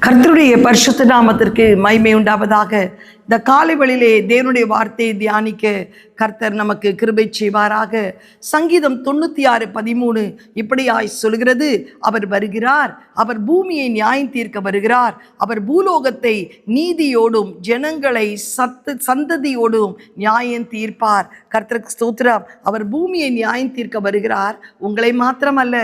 கர்த்தருடைய பரிசுத்த நாமத்திற்கு மகிமை உண்டாவதாக. இந்த காலைவெளியிலே தேவனுடைய வார்த்தையை தியானிக்க கர்த்தர் நமக்கு கிருபை செய்வாராக. சங்கீதம் 96:13 இப்படியாய் சொல்கிறது, அவர் வருகிறார், அவர் பூமியை நியாயம் தீர்க்க வருகிறார், அவர் பூலோகத்தை நீதியோடும் ஜனங்களை சந்ததியோடும் நியாயம் தீர்ப்பார். கர்த்தருக்கு ஸ்தோத்திரம். அவர் பூமியை நியாயம் தீர்க்க வருகிறார். உங்களை மாத்திரமல்ல,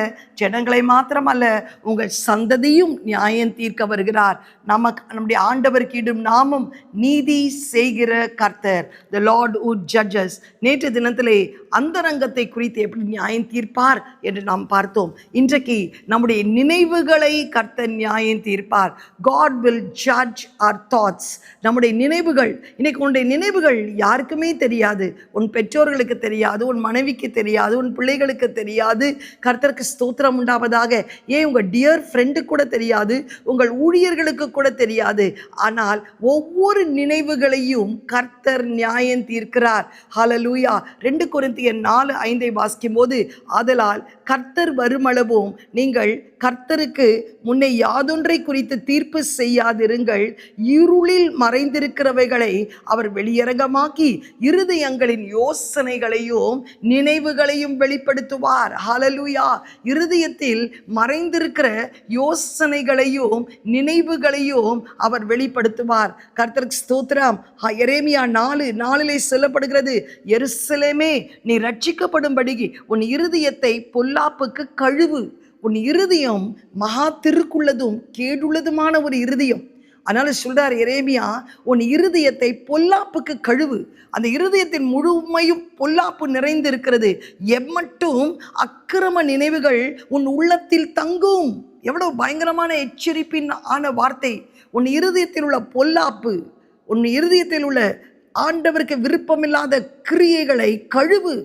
ஜனங்களை மாத்திரமல்ல, உங்கள் சந்ததியும் நியாயம் தீர்க்க வருகிறார். நம்முடைய ஆண்டவருக்கு இடும் நாமம் நீதி செய்கிற கர்த்தர், the Lord who judges. நேற்று தினத்திலே அந்தரங்கத்தை குறித்து எப்படி நியாயம் தீர்ப்பார் என்று நாம் பார்த்தோம். இன்றைக்கு நம்முடைய நினைவுகளை கர்த்தர் நியாயம் தீர்ப்பார். God will judge our thoughts. நம்முடைய நினைவுகள், இன்னைக்கு உன்னுடைய நினைவுகள் யாருக்குமே தெரியாது. உன் பெற்றோர்களுக்கு தெரியாது, உன் மனைவிக்கு தெரியாது, உன் பிள்ளைகளுக்கு தெரியாது. கர்த்தருக்கு ஸ்தோத்திரம் உண்டாவதாக. ஏன் உங்கள் டியர் ஃப்ரெண்டு கூட தெரியாது, உங்கள் ஊழியர்களுக்கு கூட தெரியாது. ஆனால் ஒவ்வொரு நினைவுகளையும் கர்த்தர் நியாயம் தீர்க்கிறார். ஹல்லேலூயா. 2 கொரிந்தியர் 4:5 வாசிக்கும் போது, ஆதலால் கர்த்தர் வருமளவும் நீங்கள் கர்த்தருக்கு முன்னே யாதொன்றை குறித்து தீர்ப்பு செய்யாதிருங்கள், இருளில் மறைந்திருக்கிறவைகளை அவர் வெளியரங்கமாக்கி இருதயங்களின் யோசனைகளையும் நினைவுகளையும் வெளிப்படுத்துவார். ஹல்லேலூயா. இருதயத்தில் மறைந்திருக்கிற யோசனைகளையும் நினைவுகளையும் அவர் வெளிப்படுத்துவார். கர்த்தருக்கு ஸ்தோத்திரம். எரேமியா 4:4 சொல்லப்படுகிறது, எருசலேமே நீ ரட்சிக்கப்படும்படி உன் இருதயத்தை பொல்லாப்புக்கு கழுவு. உன் இருதயம் மகா திருக்குள்ளதும் கேடுள்ளதுமான ஒரு இருதயம். அதனால சொல்றார் எரேமியா, உன் இருதயத்தை பொல்லாப்புக்கு கழுவு. அந்த இருதயத்தின் முழுமையும் பொல்லாப்பு நிறைந்து இருக்கிறது. எம்மட்டும் அக்கிரம நினைவுகள் உன் உள்ளத்தில் தங்கும். எவ்வளவு பயங்கரமான எச்சரிப்பின் ஆன வார்த்தை. உன் இருதயத்தில் உள்ள பொல்லாப்பு, உன் இருதயத்தில் உள்ள ஆண்டவருக்கு விருப்பமில்லாத கிரியைகளை கழுவு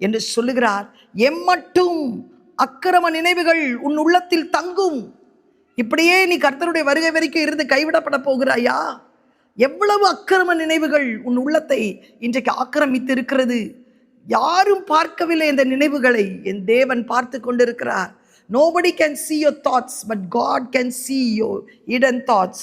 என்று சொல்லுகிறார். எம்மட்டும் அக்கிரம நினைவுகள் உன் உள்ளத்தில் தங்கும். இப்படியே நீ கர்த்தருடைய வருகை வரைக்கும் இருந்து கைவிடப்பட போகிறாயா? எவ்வளவு அக்கிரம நினைவுகள் உன் உள்ளத்தை இன்றைக்கு ஆக்கிரமித்து இருக்கிறது. யாரும் பார்க்கவில்லை இந்த நினைவுகளை, என் தேவன் பார்த்து கொண்டிருக்கிறார். Nobody can see your thoughts, but God can see your hidden thoughts.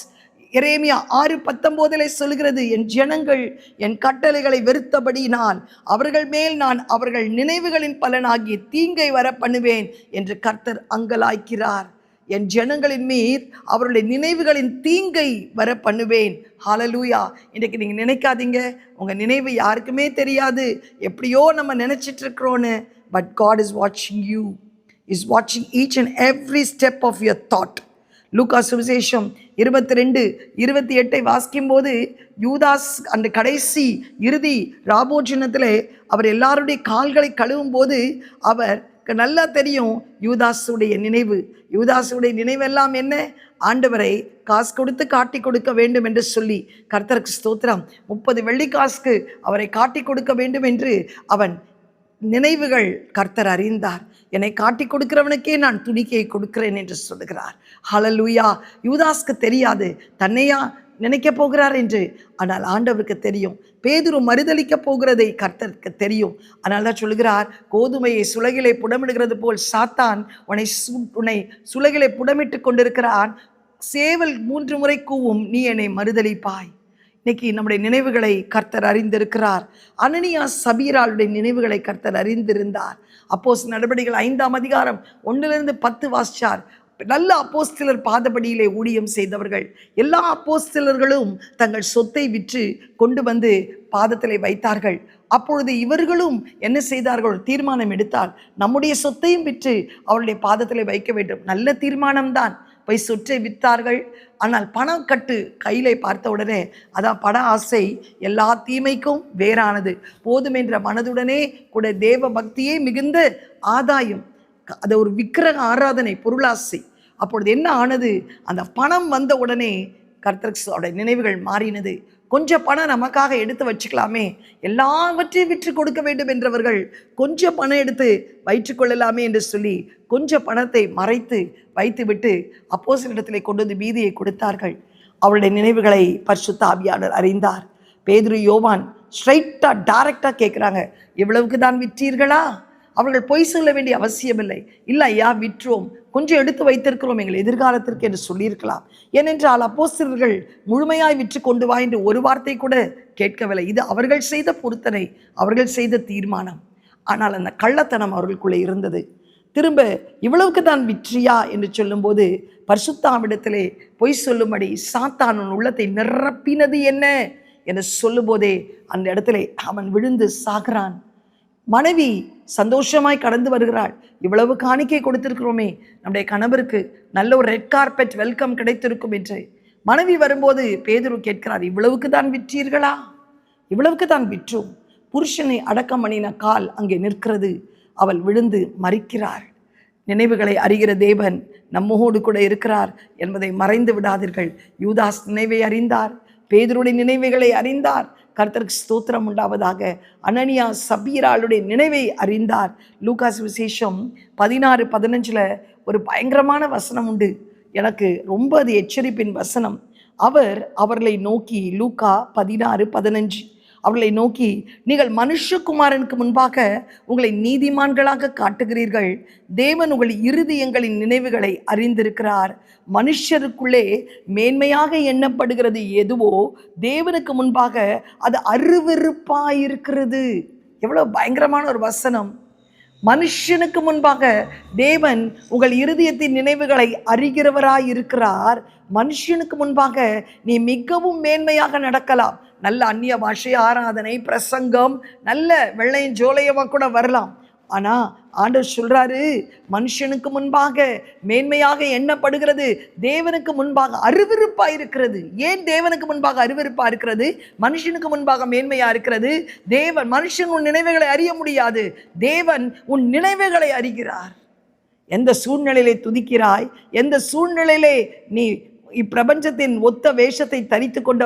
எரேமியா 6:19 சொல்கிறது, என் ஜனங்கள் என் கட்டளைகளை வெறுத்தபடியினால் அவர்கள் மேல் நான் அவர்கள் நினைவுகளின் பலனாகிய தீங்கை வர பண்ணுவேன் என்று கர்த்தர் அங்கலாய்க்கிறார். என் ஜனங்களின் மீது அவருடைய நினைவுகளின் தீங்கை வர பண்ணுவேன். ஹல்லேலூயா. இன்றைக்கு நீங்கள் நினைக்காதீங்க, உங்கள் நினைவு யாருக்குமே தெரியாது, எப்படியோ நம்ம நினச்சிட்டு இருக்கிறோன்னு. But God is watching you, is watching each and every step of your thought. லூக்கா சுவிசேஷம் 22:28 வாசிக்கும் போது, யூதாஸ் அந்த கடைசி இறுதி ராபோஜனத்தில் அவர் எல்லாருடைய கால்களை கழுவும் போது அவருக்கு நல்லா தெரியும் யூதாஸுடைய நினைவு. யூதாஸுடைய நினைவெல்லாம் என்ன? ஆண்டவரை காசு கொடுத்து காட்டி கொடுக்க வேண்டும் என்று சொல்லி, கர்த்தருக்கு ஸ்தோத்திரம், 30 வெள்ளிக்காசுக்கு அவரை காட்டி கொடுக்க வேண்டும் என்று அவன் நினைவுகள் கர்த்தர் அறிந்தார். என்னை காட்டி கொடுக்கிறவனுக்கே நான் துணிக்கையை கொடுக்கிறேன் என்று சொல்லுகிறார். ஹல்லேலூயா. யூதாஸ்க்கு தெரியாது தன்னையா நினைக்க போகிறார் என்று. ஆனால் ஆண்டவருக்கு தெரியும். பேதுரு மறுதலிக்க போகிறதை கர்த்தருக்கு தெரியும். அதனால தான் சொல்லுகிறார், கோதுமையை சுலகிலே புடமிடுகிறது போல் சாத்தான் உன்னை சுலகிலே புடமிட்டு கொண்டிருக்கிறான். சேவல் 3 முறை கூவும், நீ என்னை மறுதலிப்பாய். இன்னைக்கு நம்முடைய நினைவுகளை கர்த்தர் அறிந்திருக்கிறார். அனனியா சபீராளுடைய நினைவுகளை கர்த்தர் அறிந்திருந்தார். அப்போஸ்தலர் நடபடிகள் 5:1-10 வாசிச்சார். நல்ல அப்போஸ்தலர் பாதபடியிலே ஊழியம் செய்தவர்கள். எல்லா அப்போஸ்தலர்களும் தங்கள் சொத்தை விற்று கொண்டு வந்து பாதத்திலே வைத்தார்கள். அப்பொழுது இவர்களும் என்ன செய்தார்கள்? ஒரு தீர்மானம் எடுத்தால், நம்முடைய சொத்தையும் விற்று அவருடைய பாதத்திலே வைக்க வேண்டும். நல்ல தீர்மானம்தான். போய் சொற்றை விற்றார்கள். ஆனால் பணம் கட்டு கையிலே பார்த்த உடனே, அதான் பண ஆசை எல்லா தீமைக்கும் வேறானது. போதுமென்ற மனதுடனே கூட தேவ பக்தியே மிகுந்த ஆதாயம். அது ஒரு விக்கிரக ஆராதனை, பொருளாசை. அப்பொழுது என்ன ஆனது? அந்த பணம் வந்த உடனே கர்த்தருடைய நினைவுகள் மாறினது. கொஞ்சம் பணம் நமக்காக எடுத்து வச்சுக்கலாமே, எல்லாவற்றையும் விற்று கொடுக்க வேண்டும் என்றவர்கள் கொஞ்சம் பணம் எடுத்து வைத்துக்கொள்ளலாமே என்று சொல்லி கொஞ்சம் பணத்தை மறைத்து வைத்து விட்டு அப்போஸ்தலரிடத்திலே கொண்டு வந்து மீதியை கொடுத்தார்கள். அவருடைய நினைவுகளை பரிசுத்த ஆவியானவர் அறிந்தார். பேதுரு யோவான் ஸ்ட்ரைட்டாக டைரக்டாக கேட்குறாங்க, இவ்வளவுக்கு தான் விற்றீர்களா? அவர்கள் பொய் சொல்ல வேண்டிய அவசியமில்லை. இல்லை ஐயா, விற்றோம், கொஞ்சம் எடுத்து வைத்திருக்கிறோம் எங்கள் எதிர்காலத்திற்கு என்று சொல்லியிருக்கலாம். ஏனென்றால் அப்போஸ்தலர்கள் முழுமையாய் விற்று கொண்டு வா என்று ஒரு வார்த்தை கூட கேட்கவில்லை. இது அவர்கள் செய்த பொருத்தனை, அவர்கள் செய்த தீர்மானம். ஆனால் அந்த கள்ளத்தனம் அவர்களுக்குள்ளே இருந்தது. திரும்ப இவ்வளவுக்கு தான் விற்றியா என்று சொல்லும்போது பரிசுத்தாவிடத்திலே பொய் சொல்லும்படி சாத்தான் உன் உள்ளத்தை நிரப்பினது என்ன என்று சொல்லும்போதே அந்த இடத்திலே அவன் விழுந்து சாகிறான். மனைவி சந்தோஷமாய் கடந்து வருகிறாள். இவ்வளவு காணிக்கை கொடுத்திருக்கிறோமே, நம்முடைய கணவருக்கு நல்ல ஒரு ரெட் கார்பெட் வெல்கம் கிடைத்திருக்கும் என்று மனைவி வரும்போது பேதுரு கேட்கிறார், இவ்வளவுக்கு தான் விற்றீர்களா? இவ்வளவுக்கு தான் விற்றோம். புருஷனை அடக்கம் பண்ணின கால் அங்கே நிற்கிறது. அவள் விழுந்து மறிக்கிறாள். நினைவுகளை அறிகிற தேவன் நம்மோடு கூட இருக்கிறார் என்பதை மறைந்து விடாதீர்கள். யூதாஸ் நினைவை அறிந்தார், பேதுருடைய நினைவுகளை அறிந்தார். கர்த்தருக்கு ஸ்தோத்திரம் உண்டாவதாக. அனனியா சபீராளுடைய நினைவை அறிந்தார். லூகாஸ் விசேஷம் 16:15 ஒரு பயங்கரமான வசனம் உண்டு. எனக்கு ரொம்ப அது எச்சரிப்பின் வசனம். அவர்களை நோக்கி, லூக்கா 16:15, அவர்களை நோக்கி, நீங்கள் மனுஷகுமாரனுக்கு முன்பாக உங்களை நீதிமான்களாக காட்டுகிறீர்கள். தேவன் உங்கள் இருதயங்களின் நினைவுகளை அறிந்திருக்கிறார். மனுஷருக்குள்ளே மேன்மையாக எண்ணப்படுகிறது எதுவோ தேவனுக்கு முன்பாக அது அருவருப்பாயிருக்கிறது. எவ்வளோ பயங்கரமான ஒரு வசனம். மனுஷனுக்கு முன்பாக தேவன் உங்கள் இருதயத்தின் நினைவுகளை அறிகிறவராய் இருக்கிறார். மனுஷனுக்கு முன்பாக நீ மிகவும் மேன்மையாக நடக்கலாம். நல்ல அந்நிய பாஷை ஆராதனை பிரசங்கம் நல்ல வெள்ளையும் ஜோலையமா கூட வரலாம். ஆனா ஆண்டவர் சொல்றாரு, மனுஷனுக்கு முன்பாக மேன்மையாக எண்ணப்படுகிறது தேவனுக்கு முன்பாக அருவருப்பா இருக்கிறது. ஏன் தேவனுக்கு முன்பாக அருவருப்பா இருக்கிறது? மனுஷனுக்கு முன்பாக மேன்மையா இருக்கிறது. தேவன், மனுஷன் உன் நினைவுகளை அறிய முடியாது, தேவன் உன் நினைவுகளை அறிகிறார். எந்த சூழ்நிலையிலே துதிக்கிறாய், எந்த சூழ்நிலையிலே நீ இப்பிரபஞ்சத்தின் ஒத்த வேஷத்தை தரித்து கொண்டு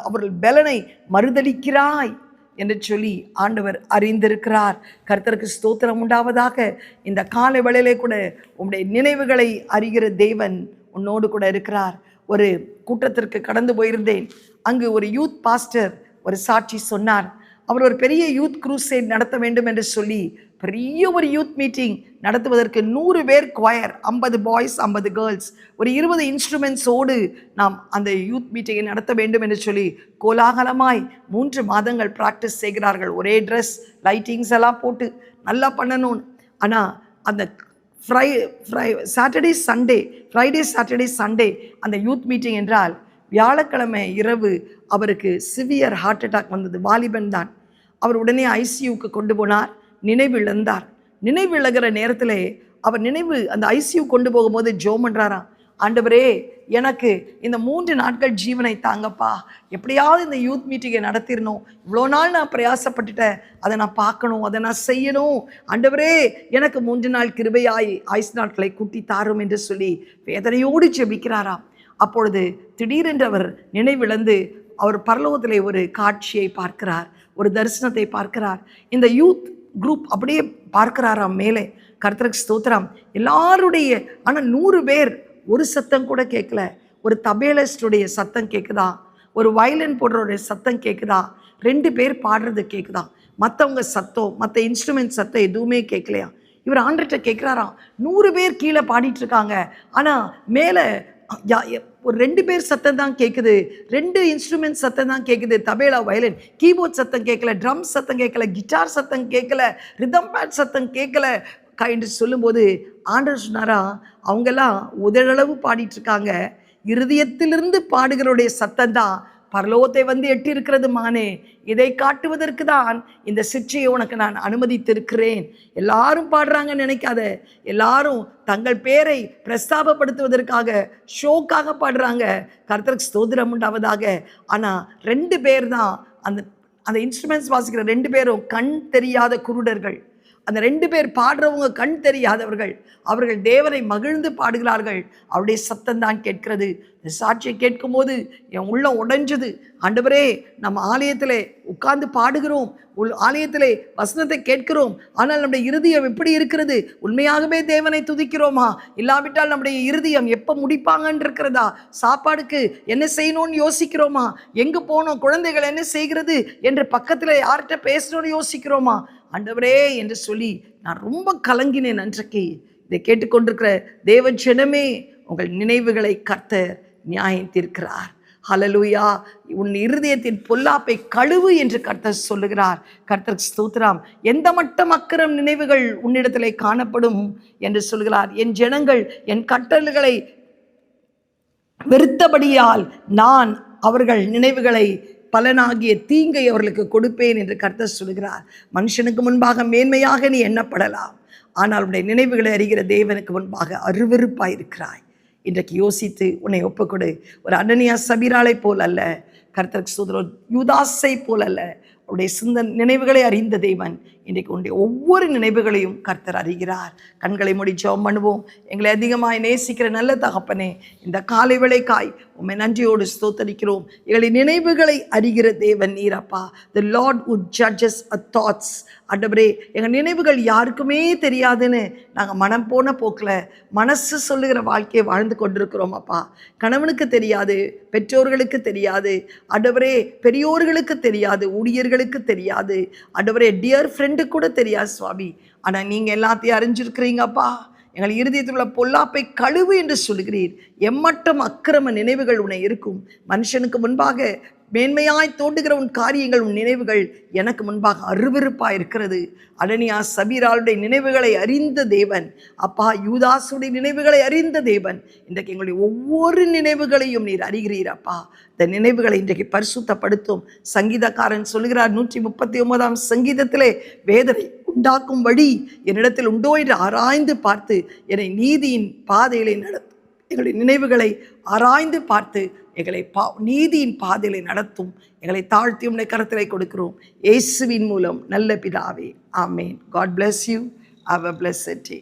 அவர்கள் பலனை மறுதளிக்கிறாய் என்று சொல்லி ஆண்டவர் அறிந்திருக்கிறார். கர்த்தருக்கு ஸ்தோத்திரம் உண்டாவதாக. இந்த காலை வேளையிலே கூட உம்முடைய நினைவுகளை அறிகிற தேவன் உன்னோடு கூட இருக்கிறார். ஒரு கூட்டத்திற்கு கடந்து போயிருந்தேன். அங்கு ஒரு யூத் பாஸ்டர் ஒரு சாட்சி சொன்னார். அவர் ஒரு பெரிய யூத் குரூசேட் நடத்த வேண்டும் என்று சொல்லி பெரிய ஒரு யூத் மீட்டிங் நடத்துவதற்கு 100 பேர் குவயர், 50 பாய்ஸ் 50 கேர்ள்ஸ், ஒரு 20 இன்ஸ்ட்ருமெண்ட்ஸோடு நாம் அந்த யூத் மீட்டிங்கை நடத்த வேண்டும் என்று சொல்லி கோலாகலமாய் 3 மாதங்கள் ப்ராக்டிஸ் செய்கிறார்கள். ஒரே ட்ரெஸ், லைட்டிங்ஸ் எல்லாம் போட்டு நல்லா பண்ணணும்னு. ஆனால் அந்த ஃப்ரைடே சாட்டர்டே சண்டே அந்த யூத் மீட்டிங் என்றால் வியாழக்கிழமை இரவு அவருக்கு சிவியர் ஹார்ட் அட்டாக் வந்தது. வாலிபன் தான். அவர் உடனே ஐசியூக்கு கொண்டு போனார். நினைவிழந்தார். நினைவிழகிற நேரத்தில் அவர் அந்த ஐசியூ கொண்டு போகும்போது ஜெபம் பண்றாராம், ஆண்டவரே எனக்கு இந்த 3 நாட்கள் ஜீவனை தாங்கப்பா, எப்படியாவது இந்த யூத் மீட்டிங்கை நடத்திடணும், இவ்வளோ நாள் நான் பிரயாசப்பட்டுட்டேன், அதை நான் பார்க்கணும், அதை நான் செய்யணும், ஆண்டவரே எனக்கு 3 நாள் கிருபையாய் ஆயுசு நாட்களை கூட்டி தாரும் என்று சொல்லி வேதனையோடு ஜெபிக்கிறாராம். அப்பொழுது திடீரென்று அவர் நினைவிழந்து அவர் பரலோகத்திலே ஒரு காட்சியை பார்க்கிறார், ஒரு தரிசனத்தை பார்க்கிறார். இந்த யூத் குரூப் அப்படியே பார்க்கிறாராம் மேலே. கர்த்தருக்கு ஸ்தோத்திரம். எல்லாருடைய, ஆனால் 100 பேர் ஒரு சத்தம் கூட கேட்கல. ஒரு தபேலிஸ்டுடைய சத்தம் கேட்குதா, ஒரு வயலின் போடுறோடைய சத்தம் கேட்குதா, 2 பேர் பாடுறது கேட்குதா, மற்றவங்க சத்தம், மற்ற இன்ஸ்ட்ருமெண்ட் சத்தம் எதுவுமே கேட்கலையா. இவர் ஆண்டர்கிட்ட கேட்குறாராம், 100 பேர் கீழே பாடிட்டு இருக்காங்க, ஆனால் மேலே ஒரு 2 பேர் சத்தம் தான் கேட்குது, 2 இன்ஸ்ட்ருமெண்ட் சத்தம் தான் கேட்குது, தபேலா வயலின், கீபோர்ட் சத்தம் கேட்கல, ட்ரம் சத்தம் கேட்கல, கிட்டார் சத்தம் கேட்கல, ரிதம் பேட் சத்தம் கேட்கல என்று சொல்லும்போது ஆண்டவர் சொன்னாரா, அவங்கெல்லாம் உதழளவு பாடிட்டு இருக்காங்க, இருதயத்திலிருந்து பாடுகிறோடைய சத்தம் தான் பரலோகத்தை வந்து எட்டி இருக்கிறது மானே. இதை காட்டுவதற்கு தான் இந்த சிற்றையை உனக்கு நான் அனுமதித்திருக்கிறேன். எல்லாரும் பாடுறாங்கன்னு நினைக்காத, எல்லாரும் தங்கள் பேரை பிரஸ்தாபப்படுத்துவதற்காக ஷோக்காக பாடுறாங்க. கர்த்தருக்கு ஸ்தோத்திரம் உண்டாவதாக. ஆனால் 2 பேர் தான் அந்த இன்ஸ்ட்ருமெண்ட்ஸ் வாசிக்கிற 2 பேரும் கண் தெரியாத குருடர்கள். அந்த 2 பேர் பாடுறவங்க கண் தெரியாதவர்கள். அவர்கள் தேவனை மகிழ்ந்து பாடுகிறார்கள். அவருடைய சத்தம் தான் கேட்கிறது. இந்த சாட்சியை கேட்கும்போது என் உள்ளம் உடைஞ்சது. ஆண்டவரே, நம்ம ஆலயத்திலே உட்கார்ந்து பாடுகிறோம், ஆலயத்திலே வசனத்தை கேட்கிறோம், ஆனால் நம்முடைய இருதயம் எப்படி இருக்கிறது? உண்மையாகவே தேவனை துதிக்கிறோமா? இல்லாவிட்டால் நம்முடைய இருதயம் எப்போ முடிப்பாங்கன்னு இருக்கிறதா? சாப்பாடுக்கு என்ன செய்யணும்னு யோசிக்கிறோமா? எங்கே போனோம், குழந்தைகள் என்ன செய்கிறது என்று பக்கத்தில் யார்கிட்ட பேசணும்னு யோசிக்கிறோமா? ஆண்டவரே என்று சொல்லி நான் ரொம்ப கலங்கினேன். அன்றைக்கு இதை கேட்டுக்கொண்டிருக்கிற தேவ ஜனமே, உங்கள் நினைவுகளை கர்த்தர் நியாயம் தீர்க்கிறார். ஹல்லேலூயா. உன் இருதயத்தின் பொல்லாப்பை கழுவு என்று கர்த்தர் சொல்லுகிறார். கர்த்தர் ஸ்தோத்திரம். எந்த மட்டும் அக்கிரம் நினைவுகள் உன்னிடத்திலே காணப்படும் என்று சொல்கிறார். என் ஜனங்கள் என் கட்டளைகளை வெறுத்தபடியால் நான் அவர்கள் நினைவுகளை பலனாகிய தீங்கை அவர்களுக்கு கொடுப்பேன் என்று கர்த்தர் சொல்கிறார். மனுஷனுக்கு முன்பாக மேன்மையாக நீ எண்ணப்படலாம், ஆனால் உன்னுடைய நினைவுகளை அறிகிற தேவனுக்கு முன்பாக அருவருப்பாயிருக்கிறாய். இன்றைக்கு யோசித்து உன்னை ஒப்புக்கொடு. ஒரு அனனியா சபீராளை போல் அல்ல, கர்த்தருக்கு ஸ்தோத்திரம், யூதாசை போல் அல்ல. அவருடைய நினைவுகளை அறிந்த தேவன் இன்றைக்கு உன்னுடைய ஒவ்வொரு நினைவுகளையும் கர்த்தர் அறிகிறார். கண்களை மூடி ஜெபம் பண்ணுவோம். எங்களை அதிகமாய் நேசிக்கிற நல்ல தகப்பனே, இந்த காலை வேளைக்காய் உம்மை நன்றியோடு ஸ்தோத்தரிக்கிறோம். எங்களின் நினைவுகளை அறிகிற தேவன் நீரப்பா. The Lord who judges our thoughts. ஆண்டவரே, எங்கள் நினைவுகள் யாருக்குமே தெரியாதுன்னு நாங்கள் மனம் போன போக்கில் மனசு சொல்லுகிற வாழ்க்கையை வாழ்ந்து கொண்டிருக்கிறோம் அப்பா. கணவனுக்கு தெரியாது, பெற்றோர்களுக்கு தெரியாது, ஆண்டவரே பெரியோர்களுக்கு தெரியாது, ஊழியர்களுக்கு தெரியாது, ஆண்டவரே டியர் ஃப்ரெண்டு கூட தெரியாது சுவாமி. ஆனால் நீங்கள் எல்லாத்தையும் அறிஞ்சிருக்கிறீங்கப்பா. எங்கள் இருதயத்தில் உள்ள பொல்லாப்பை கழுவு என்று சொல்கிறீர். எம்மட்டும் அக்கிரம நினைவுகள் உன்னை இருக்கும். மனுஷனுக்கு முன்பாக மேன்மையாய் தோண்டுகிற உன் காரியங்கள், உன் நினைவுகள் எனக்கு முன்பாக அருவருப்பாக இருக்கிறது. அனனியா சபீராளுடைய நினைவுகளை அறிந்த தேவன் அப்பா, யூதாசுடைய நினைவுகளை அறிந்த தேவன் இன்றைக்கு எங்களுடைய ஒவ்வொரு நினைவுகளையும் நீர் அறிகிறீர் அப்பா. இந்த நினைவுகளை இன்றைக்கு பரிசுத்தப்படுத்தும். சங்கீதக்காரன் சொல்கிறார் 139ஆம் சங்கீதத்திலே, வேதனை உண்டாக்கும் வழி என்னிடத்தில் உண்டோ என்று ஆராய்ந்து பார்த்து என்னை நீதியின் பாதையிலே நடத்தும். எங்களுடைய நினைவுகளை ஆராய்ந்து பார்த்து எங்களை நீதியின் பாதையிலே நடத்தும். எங்களை தாழ்த்தி உம்முடைய கரத்திலே கொடுக்கிறோம். இயேசுவின் மூலம் நல்ல பிதாவே, ஆமேன். God bless you. Have a blessed day.